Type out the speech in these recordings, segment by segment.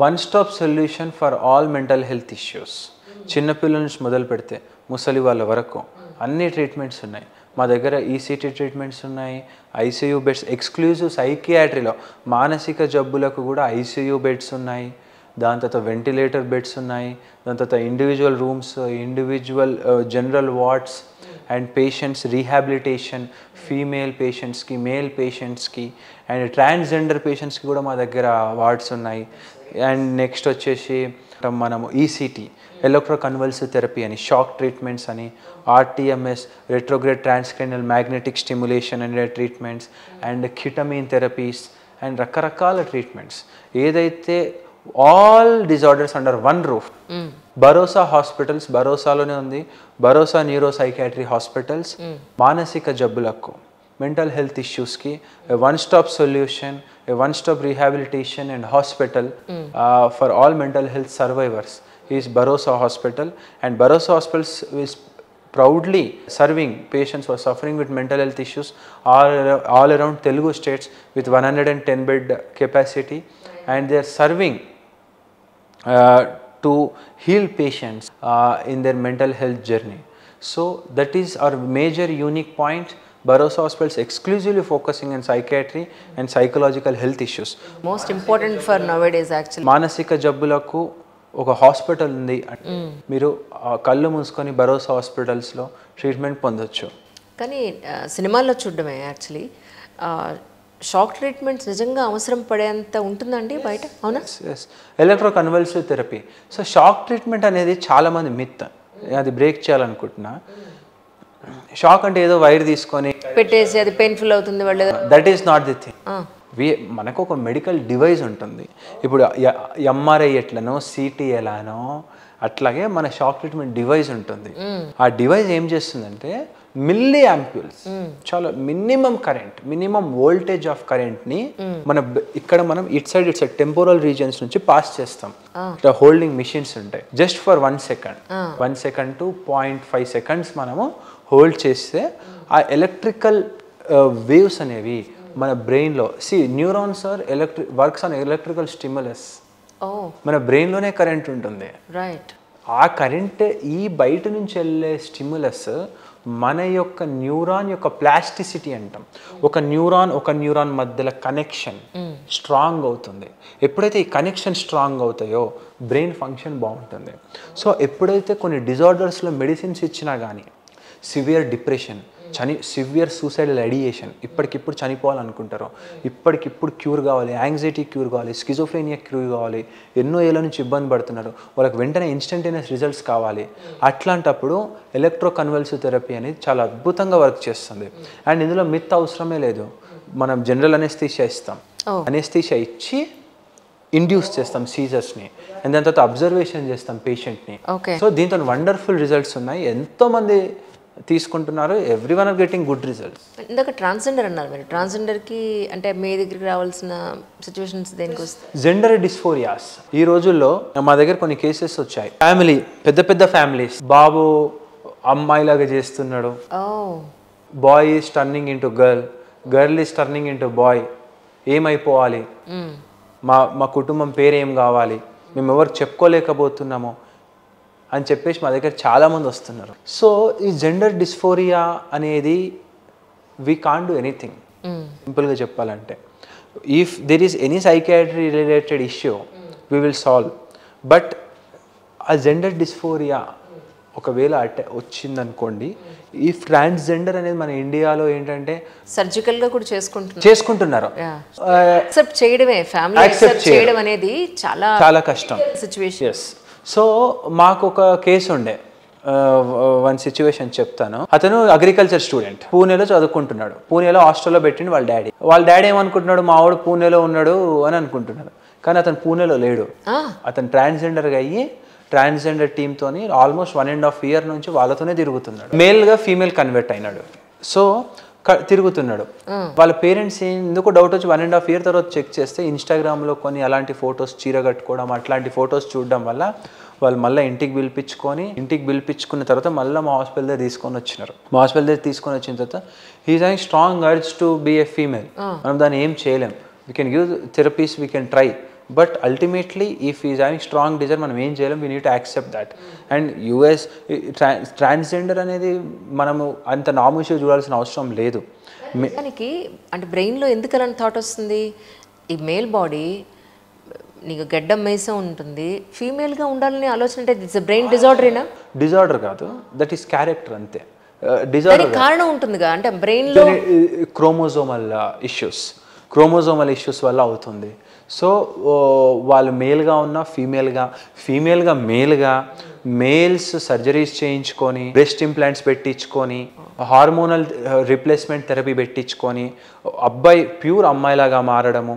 One stop solution for all mental health issues. చిన్నపిల్లల నుంచి మొదలు పెడితే ముసలి వాళ్ళ వరకు అన్ని ట్రీట్మెంట్స్ ఉన్నాయి మా దగ్గర. ఈసీటీ ట్రీట్మెంట్స్ ఉన్నాయి, ఐసీయూ బెడ్స్, ఎక్స్క్లూజివ్ సైకియాట్రీలో మానసిక జబ్బులకు కూడా ఐసీయూ బెడ్స్ ఉన్నాయి, దాని తర్వాత వెంటిలేటర్ బెడ్స్ ఉన్నాయి, దాని తర్వాత individual rooms, individual general wards and patients rehabilitation, female పేషెంట్స్కి, మేల్ పేషెంట్స్కి అండ్ ట్రాన్స్జెండర్ పేషెంట్స్కి కూడా మా దగ్గర వార్డ్స్ ఉన్నాయి. అండ్ నెక్స్ట్ వచ్చేసి మనము ఈసీటీ, ఎలక్ట్రోకన్వల్సివ్ థెరపీ అని, షాక్ ట్రీట్మెంట్స్ అని, RTMS, retrograde transcranial magnetic stimulation అనే treatments and ketamine therapies and రకరకాల ట్రీట్మెంట్స్. ఏదైతే all disorders under one roof. Bharosa hospitals, భరోసాలోనే ఉంది భరోసా న్యూరో సైకాట్రీ హాస్పిటల్స్. మానసిక జబ్బులకు, మెంటల్ హెల్త్ ఇష్యూస్కి one stop solution, one stop rehabilitation and hospital for all mental health survivors is Bharosa Hospital. And Bharosa Hospitals is proudly serving patients who are suffering with mental health issues all around Telugu states with 110 bed capacity, and they are serving to heal patients in their mental health journey. So that is our major unique point. Bharosa Hospitals exclusively focusing on psychiatry and psychological health issues. Most important for nowadays actually. మానసిక జబ్బులకు ఒక hospital ఉంది, మీరు కళ్ళు మూసుకొని భరోసా హాస్పిటల్స్లో treatment పొందొచ్చు. కానీ సినిమాల్లో చూడడమే యాక్చువల్లీ షాక్ ట్రీట్మెంట్స్ నిజంగా అవసరం పడేంత ఉంటుందండి బయట, అవునా? ఎలక్ట్రోకన్వల్సివ్ థెరపీ. సో షాక్ ట్రీట్మెంట్ అనేది చాలామంది మిత్, అది బ్రేక్ చేయాలనుకుంటున్నా. షాక్ అంటే ఏదో వైర్ తీసుకొని పెట్టేసి అది పెయిన్ఫుల్ అవుతుంది వాళ్ళు, that is not the thing. మనకు ఒక మెడికల్ డివైస్ ఉంటుంది. ఇప్పుడు ఎంఆర్ఐ ఎట్లనో, సిటీ ఎలానో అట్లాగే మన షాక్ ట్రీట్మెంట్ డివైస్ ఉంటుంది. ఆ డివైస్ ఏం చేస్తుందంటే మిల్లీ యాంప్యూల్స్, చాలా minimum current, minimum voltage of కరెంట్ని ఇక్కడ మనం ఇట్ సైడ్ టెంపోరల్ రీజియన్స్ నుంచి పాస్ చేస్తాం. ఇక్కడ హోల్డింగ్ మిషన్స్ ఉంటాయి. Just for 1 second, 1 second to 0.5 seconds మనము హోల్డ్ చేస్తే ఆ ఎలక్ట్రికల్ వేవ్స్ అనేవి మన బ్రెయిన్లో, neurons are works on electrical stimulus. మన బ్రెయిన్లోనే కరెంట్ ఉంటుంది. రైట్. ఆ కరెంట్ ఈ బయట నుంచి వెళ్ళే స్టిమ్యులస్ మన యొక్క న్యూరాన్ యొక్క ప్లాస్టిసిటీ అంటాం. ఒక న్యూరాన్ మధ్యలో కనెక్షన్ స్ట్రాంగ్ అవుతుంది. ఎప్పుడైతే ఈ కనెక్షన్ స్ట్రాంగ్ అవుతాయో బ్రెయిన్ ఫంక్షన్ బాగుంటుంది. సో ఎప్పుడైతే కొన్ని డిజార్డర్స్లో మెడిసిన్స్ ఇచ్చినా కానీ, severe depression, severe suicidal ideation, ఇప్పటికిప్పుడు చనిపోవాలనుకుంటారు, ఇప్పటికిప్పుడు క్యూర్ కావాలి, యాంగ్జైటీ క్యూర్ కావాలి, స్కిజోఫ్రేనియా క్యూర్ కావాలి, ఎన్నో ఏళ్ళ నుంచి ఇబ్బంది పడుతున్నారు, వాళ్ళకి వెంటనే ఇన్స్టంటేనియస్ రిజల్ట్స్ కావాలి. అట్లాంటప్పుడు ఎలక్ట్రోకన్వల్సివ్ థెరపీ అనేది చాలా అద్భుతంగా వర్క్ చేస్తుంది. అండ్ ఇందులో మిత్ అవసరమే లేదు. మనం జనరల్ అనెస్థీషియా ఇస్తాం, అనెస్థీషియా ఇచ్చి ఇండ్యూస్ చేస్తాం సీజర్స్ని, అండ్ దాని తర్వాత అబ్జర్వేషన్ చేస్తాం పేషెంట్ని. సో దీంతో వండర్ఫుల్ రిజల్ట్స్ ఉన్నాయి, ఎంతోమంది తీసుకుంటున్నారు, everyone are getting good results. ఇందాక ట్రాన్స్జెండర్ అన్నారు మీరు, ట్రాన్స్జెండర్కి అంటే మీ దగ్గరికి రావాల్సిన సిచ్యువేషన్స్ దేనికి వస్తాయి? జెండర్ డిస్ఫోరియాస్. ఈ రోజుల్లో మా దగ్గర కొన్ని కేసెస్ వచ్చాయి. ఫ్యామిలీ, పెద్ద ఫ్యామిలీస్, బాబు అమ్మాయిలాగా చేస్తున్నాడు, boy is turning into girl is turning into boy, ఏమైపోవాలి, మా కుటుంబం పేరేం కావాలి, మేము ఎవరికి చెప్పుకోలేకపోతున్నాము అని చెప్పేసి మా దగ్గర చాలామంది వస్తున్నారు. సో ఈ జెండర్ డిస్ఫోరియా అనేది వీ కాంట్ డూ ఎనీథింగ్. సింపుల్గా చెప్పాలంటే, if there is any psychiatry related issue we will solve. But ఆ జెండర్ డిస్ఫోరియా ఒకవేళ వచ్చిందనుకోండి, ఈ ట్రాన్స్జెండర్ అనేది మన ఇండియాలో ఏంటంటే సర్జికల్గా కూడా చేసుకుంటున్నారు. యాక్సెప్ట్ చేయడమే, ఫ్యామిలీ యాక్సెప్ట్ చేయడం అనేది చాలా కష్టం సిచ్యువేషన్. ఎస్. సో మాకు ఒక కేసు ఉండే, వన్ సిచ్యువేషన్ చెప్తాను. అతను అగ్రికల్చర్ స్టూడెంట్, పూణేలో చదువుకుంటున్నాడు. పూణేలో హాస్టల్లో పెట్టిండు వాళ్ళ డాడీ ఏమనుకుంటున్నాడు, మా వాడు పూణేలో ఉన్నాడు అని అనుకుంటున్నాడు. కానీ అతను పూణేలో లేడు. అతను ట్రాన్స్జెండర్గా అయ్యి ట్రాన్స్జెండర్ టీమ్తోని ఆల్మోస్ట్ 1.5 year నుంచి వాళ్ళతోనే తిరుగుతున్నాడు. మేల్గా ఫీమేల్ కన్వర్ట్ అయినాడు. సో తిరుగుతున్నాడు. వాళ్ళ పేరెంట్స్ ఎందుకు డౌట్ వచ్చి 1.5 year తర్వాత చెక్ చేస్తే ఇన్స్టాగ్రామ్లో కొన్ని అలాంటి ఫొటోస్, చీర కట్టుకోవడం అట్లాంటి ఫొటోస్ చూడడం వల్ల వాళ్ళు మళ్ళీ ఇంటికి పిలిపించుకున్న తర్వాత మళ్ళీ మా హాస్పిటల్ దగ్గర తీసుకొని వచ్చినారు. మా హాస్పిటల్ దగ్గర తీసుకొని వచ్చిన తర్వాత he's having strong urge to be a female. మనం దాన్ని ఏం చేయలేం. We can give therapies, we can try, but ultimately if is having strong desire మనం ఏం చేయలేం, we need to accept that. And US transgender అనేది మనము అంత నామిషియో చూడాల్సిన అవసరం లేదు. దానికి అంటే బ్రెయిన్లో ఎందుకు అలాంటి థాట్ వస్తుంది? ఈ మేల్ బాడీ నీకు గడ్డం మేసం ఉంటుంది, ఫీమేల్గా ఉండాలని ఆలోచన అంటే ఇట్స్ బ్రెయిన్ డిజార్డరేనా? డిజార్డర్ కాదు, దట్ ఈస్ క్యారెక్టర్ అంతే. డిజార్డర్ కారణం ఉంటుందిగా, అంటే బ్రెయిన్లో క్రోమోజోమల్ ఇష్యూస్ వల్ల అవుతుంది. సో వాళ్ళు మేల్గా ఉన్న ఫీమేల్గా మేల్గా మేల్స్ సర్జరీస్ చేయించుకొని, బ్రెస్ట్ ఇంప్లాంట్స్ పెట్టించుకొని, హార్మోనల్ రిప్లేస్మెంట్ థెరపీ పెట్టించుకొని, అబ్బాయి ప్యూర్ అమ్మాయిలాగా మారడము,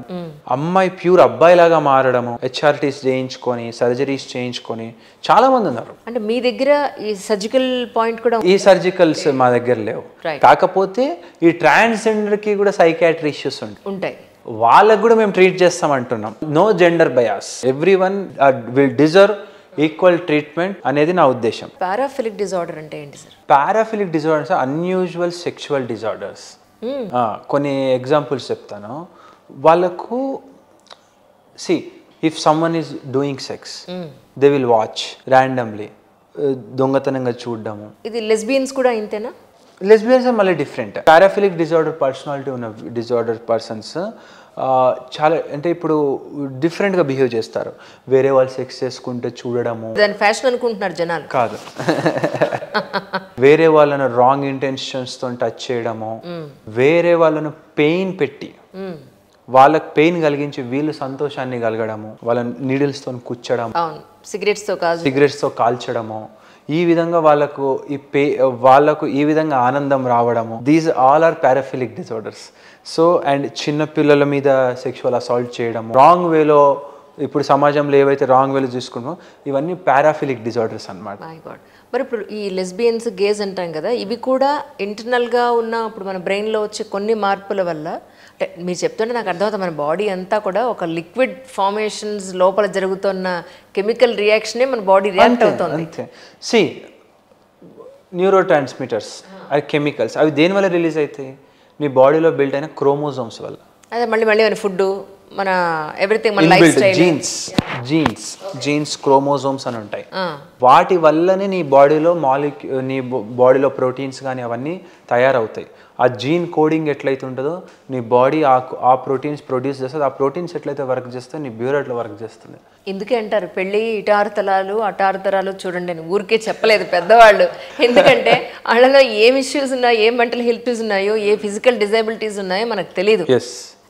అమ్మాయి ప్యూర్ అబ్బాయిలాగా మారడము, హెచ్ఆర్టీస్ చేయించుకొని, సర్జరీస్ చేయించుకొని చాలా మంది ఉన్నారు. అంటే మీ దగ్గర ఈ సర్జికల్ పాయింట్ కూడా ఈ సర్జికల్స్ మా దగ్గర లేవు. కాకపోతే ఈ ట్రాన్స్జెండర్కి కూడా సైకాట్రీ ఇష్యూస్ ఉంటాయి. వాళ్ళకు కూడా మేము ట్రీట్ చేస్తామంటున్నాం. No gender bias, everyone will deserve equal treatment అనేది నా ఉద్దేశం. పారాఫిలిక్ డిజార్డర్ అంటే ఏంటి sir? Paraphilic disorders unusual sexual disorders. కొన్ని ఎగ్జాంపుల్స్ చెప్తాను. వాళ్ళకు if someone is doing sex, they will watch randomly, దొంగతనంగా చూడడము. ఇది లెస్బియన్స్ కూడా ఇంతేనా? లెస్బియన్స్ మళ్ళీ డిఫరెంట్. పారాఫిలిక్ డిజార్డర్ పర్సనాలిటీ ఉన్న డిజార్డర్ పర్సన్స్ చాలా అంటే ఇప్పుడు డిఫరెంట్గా బిహేవ్ చేస్తారు. వేరే వాళ్ళు సెక్స్ చేసుకుంటే చూడడము, దాని ఫ్యాషన్ అనుకుంటున్నారు జనాలు. కాదు, వేరే వాళ్ళను రాంగ్ ఇంటెన్షన్స్తో టచ్ చేయడము, వేరే వాళ్ళను పెయిన్ పెట్టి వాళ్ళకి పెయిన్ కలిగించి వీళ్ళు సంతోషాన్ని కలగడము, వాళ్ళ నీడిల్స్తో కుచ్చడం, సిగరెట్స్తో కాల్చడము, ఈ విధంగా వాళ్ళకు ఈ విధంగా ఆనందం రావడము. These all are paraphilic disorders. So and చిన్నపిల్లల మీద సెక్షువల్ అసాల్ట్ చేయడము, రాంగ్ వేలో, ఇప్పుడు సమాజంలో ఏవైతే రాంగ్ వేలో చూసుకున్నామో ఇవన్నీ పారాఫిలిక్ డిజార్డర్స్ అన్నమాట. మరి ఇప్పుడు ఈ లెస్బియన్స్, గేస్ అంటాం కదా, ఇవి కూడా ఇంటర్నల్గా ఉన్న ఇప్పుడు మన బ్రెయిన్లో వచ్చే కొన్ని మార్పుల వల్ల, అంటే మీరు చెప్తుంటే నాకు అర్థమవుతుంది, మన బాడీ అంతా కూడా ఒక లిక్విడ్ ఫార్మేషన్స్ లోపల జరుగుతున్న కెమికల్ రియాక్షనే మన బాడీ రియాక్ట్ అవుతుంది. అంతే. న్యూరో ట్రాన్స్మిటర్స్ అవి కెమికల్స్, అవి దేని వల్ల రిలీజ్ అవుతాయి? నీ బాడీలో బిల్డ్ అయిన క్రోమోజోమ్స్ వల్ల. అదే మళ్ళీ మన ఫుడ్, మన ఎవ్రీథింగ్, మన లైఫ్ స్టైల్, జీన్స్ క్రోమోజోమ్స్ అని ఉంటాయి. వాటి వల్లనే నీ బాడీలో ప్రోటీన్స్ కానీ అవన్నీ తయారవుతాయి. ఆ జీన్ కోడింగ్ ఎట్లయితే ఉంటుందో నీ బాడీ ఆ ప్రోటీన్స్ ప్రొడ్యూస్ చేస్తుంది. ఆ ప్రోటీన్స్ ఎట్లయితే వర్క్ చేస్తే నీ బ్యూర్ అట్లా వర్క్ చేస్తుంది. ఎందుకే అంటారు పెళ్ళి ఇటారుతలాలు అటారుతరాలు చూడండి అని ఊరికే చెప్పలేదు పెద్దవాళ్ళు. ఎందుకంటే వాళ్ళలో ఏం ఇష్యూస్ ఉన్నాయో, ఏ మెంటల్ హెల్త్ ఇష్యూస్ ఉన్నాయో, ఏ ఫిజికల్ డిజేబిలిటీస్ ఉన్నాయో మనకు తెలియదు.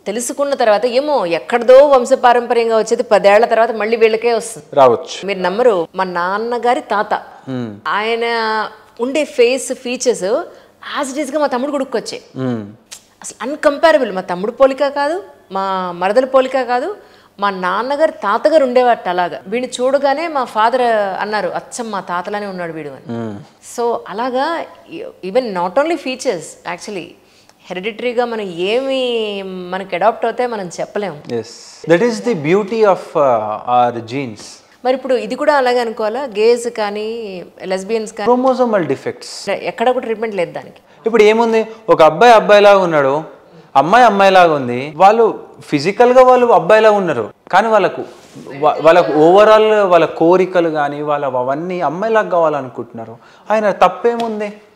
తెలుసుకున్న తర్వాత ఏమో ఎక్కడదో వంశపారంపర్యంగా వచ్చేది 10 ఏళ్ల తర్వాత మళ్ళీ వీళ్ళకే వస్తుంది, రావచ్చు. మీరు నమ్మరు, మా నాన్నగారి తాత ఆయన ఉండే ఫేస్ ఫీచర్స్ యాజ్ ఇట్ ఈస్గా మా తమ్ముడు కొడుకు వచ్చాయి. అసలు అన్కంపారబుల్. మా తమ్ముడు పోలిక కాదు, మా మరదల పోలిక కాదు, మా నాన్నగారు తాతగారు ఉండేవాట అలాగా. వీడిని చూడగానే మా ఫాదర్ అన్నారు, అచ్చం మా తాతలానే ఉన్నాడు వీడు అని. సో అలాగా even not only features, actually హెరిడిటరీగా మనం ఏమి మనకి అడాప్ట్ అవుతాయి మనం చెప్పలేము. That is the beauty of our genes. మరి ఇప్పుడు ఇది కూడా అలాగే అనుకోవాలా? గేస్ కానీ లెస్బియన్స్ కానీ క్రోమోజోమల్ డిఫెక్ట్స్ ఎక్కడ కూడా ట్రీట్మెంట్ లేదు దానికి. ఇప్పుడు ఏముంది, ఒక అబ్బాయిలాగా ఉన్నాడు, అమ్మాయిలాగా ఉంది, వాళ్ళు ఫిజికల్గా వాళ్ళు అబ్బాయిలాగా ఉన్నారు, కానీ వాళ్ళకు ఓవరాల్ వాళ్ళ కోరికలు కానీ అవన్నీ అమ్మాయిలాగా కావాలనుకుంటున్నారు. ఆయన తప్పేముంది?